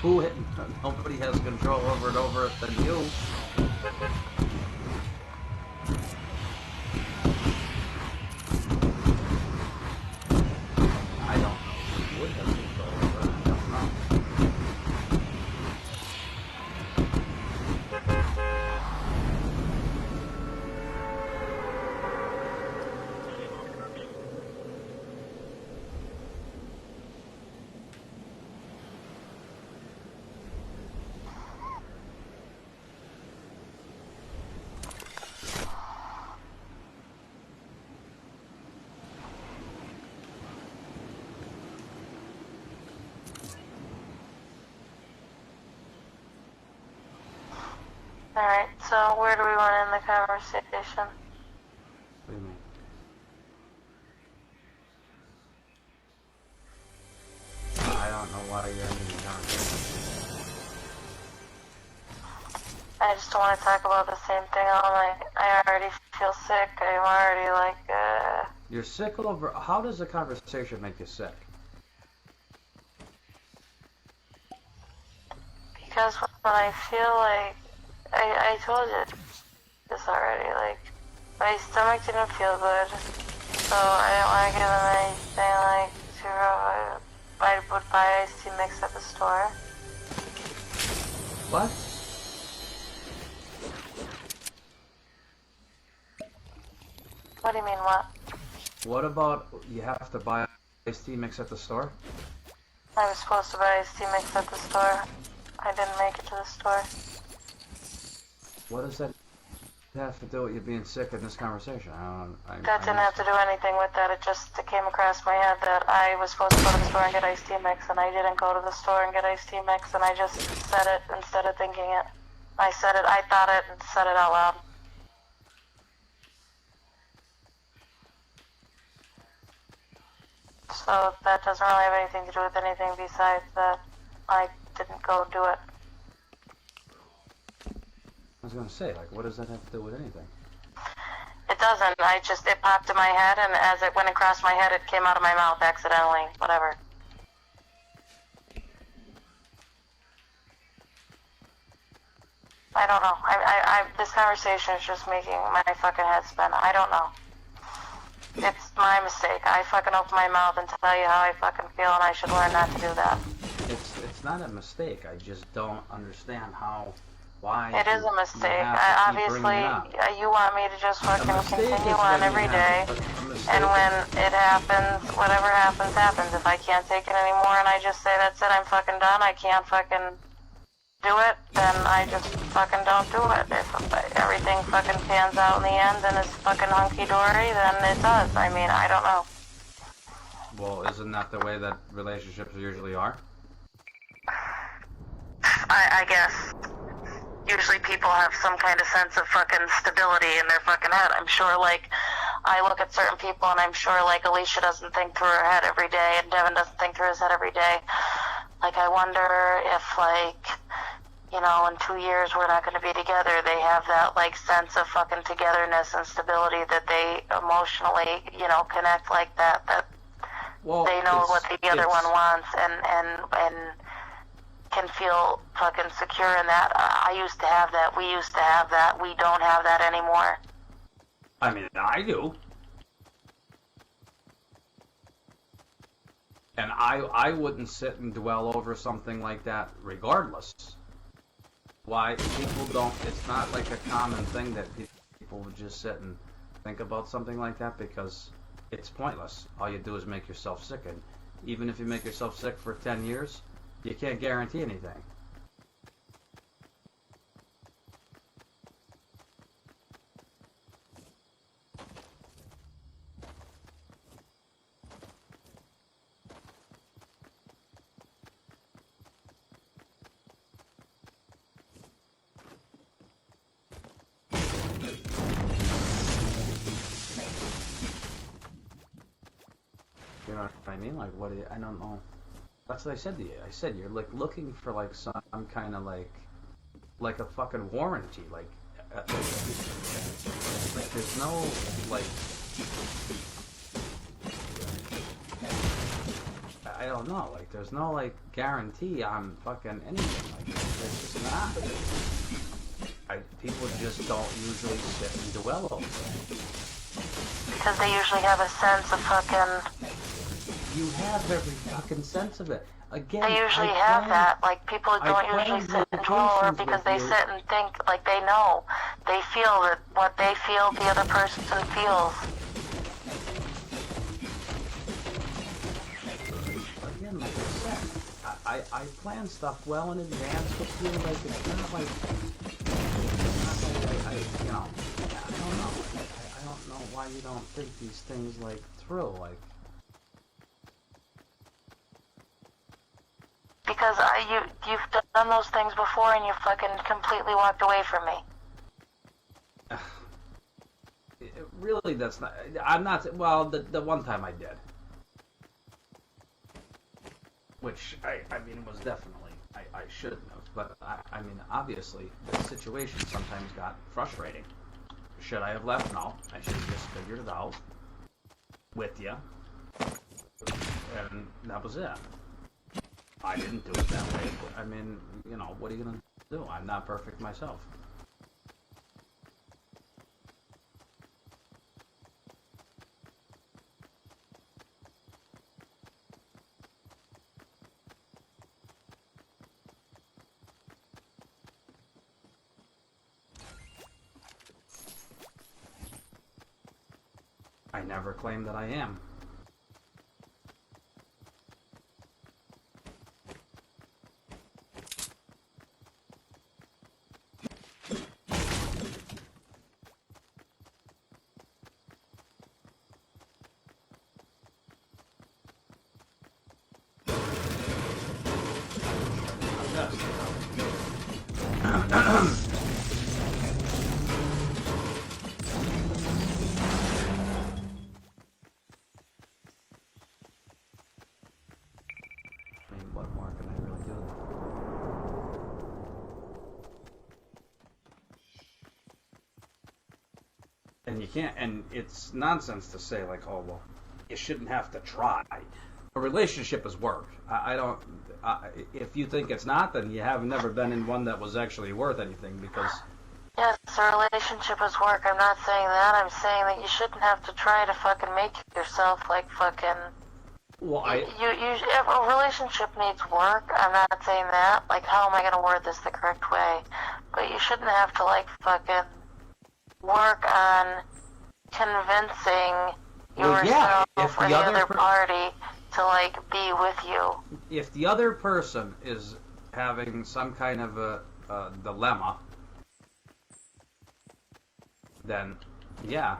Who? Nobody has control over it than you. I don't know who would have control over it. I don't know. Alright, so where do we want to end the conversation? What do you mean? I don't know why you're ending the conversation. I just don't want to talk about the same thing all night. I already feel sick. I'm already like, You're sick over... How does the conversation make you sick? because when I feel like, I told you this already, like, my stomach didn't feel good, so I didn't want to give them anything, like, I would buy iced tea mix at the store. What? What do you mean, what? What about you have to buy iced tea mix at the store? I was supposed to buy iced tea mix at the store. I didn't make it to the store. What does that have to do with you being sick in this conversation? That didn't have to do anything with that. It just came across my head that I was supposed to go to the store and get iced tea mix, and I didn't go to the store and get iced tea mix, and I just said it instead of thinking it. I said it, I thought it, and said it out loud. So that doesn't really have anything to do with anything besides that I didn't go do it. I was gonna say, like, what does that have to do with anything? It doesn't. It popped in my head, and as it went across my head, it came out of my mouth accidentally. Whatever. I don't know. This conversation is just making my fucking head spin. I don't know. It's my mistake. I fucking opened my mouth and tell you how I fucking feel, and I should learn not to do that. It's not a mistake. I just don't understand why. It is a mistake. Obviously, you want me to just fucking continue on every day, and when it happens, whatever happens, happens. If I can't take it anymore and I just say, that's it, I'm fucking done, I can't fucking do it, then I just fucking don't do it. If everything fucking pans out in the end and is fucking hunky-dory, then it does. I mean, I don't know. Well, isn't that the way that relationships usually are? I guess. Usually people have some kind of sense of fucking stability in their fucking head. I'm sure, like, I look at certain people and I'm sure, like, Alicia doesn't think through her head every day and Devin doesn't think through his head every day. Like, I wonder if, like, you know, in 2 years we're not going to be together. They have that, like, sense of fucking togetherness and stability that they emotionally, you know, connect like that. That well, they know what the other one wants and can feel fucking secure in that. I used to have that. We used to have that. We don't have that anymore. I mean, I do. And I wouldn't sit and dwell over something like that regardless. Why people don't, it's not like a common thing that people would just sit and think about something like that because it's pointless. All you do is make yourself sick. And even if you make yourself sick for 10 years, you can't guarantee anything. You know what I mean? Like, what do you, I don't know. That's what I said to you. I said you're like looking for like some kind of like a fucking warranty. Like there's no like. I don't know. Like, there's no like guarantee on fucking anything. Like, there's just not. People just don't usually sit and dwell over it. Because they usually have a sense of fucking. You have every fucking sense of it. Again, they usually have that. Like, people don't usually sit and dwell over it because they sit and think, like, they know. They feel that what they feel, the other person feels. Again, like I said, I plan stuff well in advance with you. Like, it's not like, you know, I don't know. I don't know why you don't think these things, like, through. Like, because you've done those things before and you fucking completely walked away from me. Really, that's not. I'm not. Well, the one time I did, which I mean was definitely I shouldn't have. But I mean, obviously, the situation sometimes got frustrating. Should I have left? No. I should have just figured it out with you, and that was it. I didn't do it that way. I mean, you know, what are you gonna do? I'm not perfect myself. I never claim that I am. What more can I really do? And you can't, and it's nonsense to say, like, oh, well, you shouldn't have to try. A relationship is work. I don't, if you think it's not, then you have never been in one that was actually worth anything, because... Yes, a relationship is work. I'm not saying that. I'm saying that you shouldn't have to try to fucking make yourself, like, fucking... Well, a relationship needs work. I'm not saying that. Like, how am I going to word this the correct way? But you shouldn't have to, like, fucking work on convincing yourself or the other party to, like, be with you. If the other person is having some kind of a dilemma, then, yeah.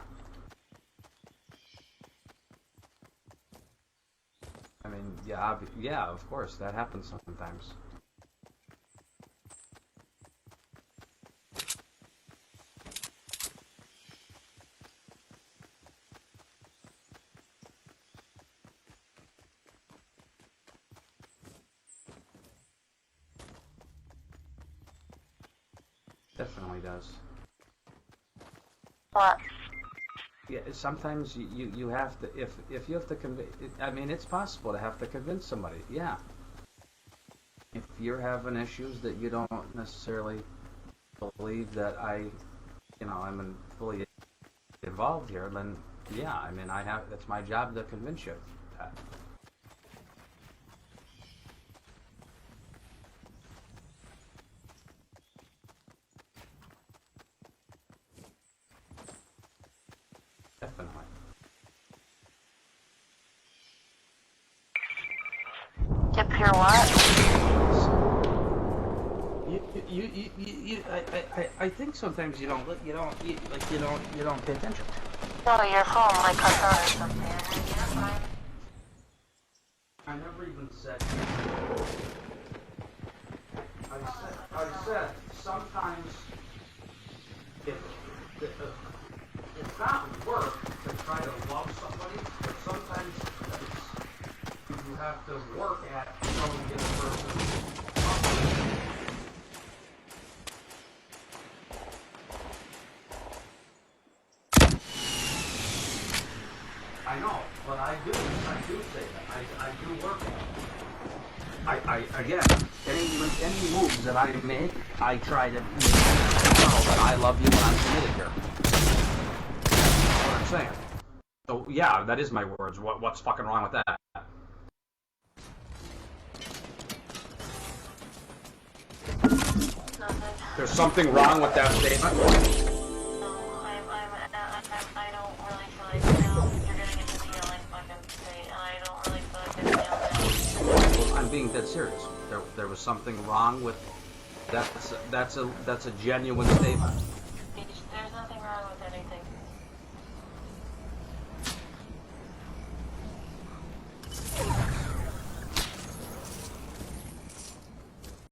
I mean, yeah, of course, that happens sometimes. Definitely does. What? Yeah, sometimes you have to, if you have to convince, I mean, it's possible to have to convince somebody, yeah. If you're having issues that you don't necessarily believe that I'm fully involved here, then yeah, I mean, it's my job to convince you of that. Definitely. Yep, you're what? I think sometimes you don't pay attention. No, your phone might cut out or something. I never even said. I said sometimes it's not work to try to love somebody, but sometimes you have to work at showing the other person. I know, but I do say that. I do work. Again, any moves that I make, I try to make know that I love you and I'm committed here. That's what I'm saying. So yeah, that is my words. What's fucking wrong with that? Nothing. There's something wrong with that statement? No, I don't really feel like, you're getting into the yelling fucking state, and I don't really feel like it's yelling. Well, I'm being dead serious. There was something wrong with that's a genuine statement.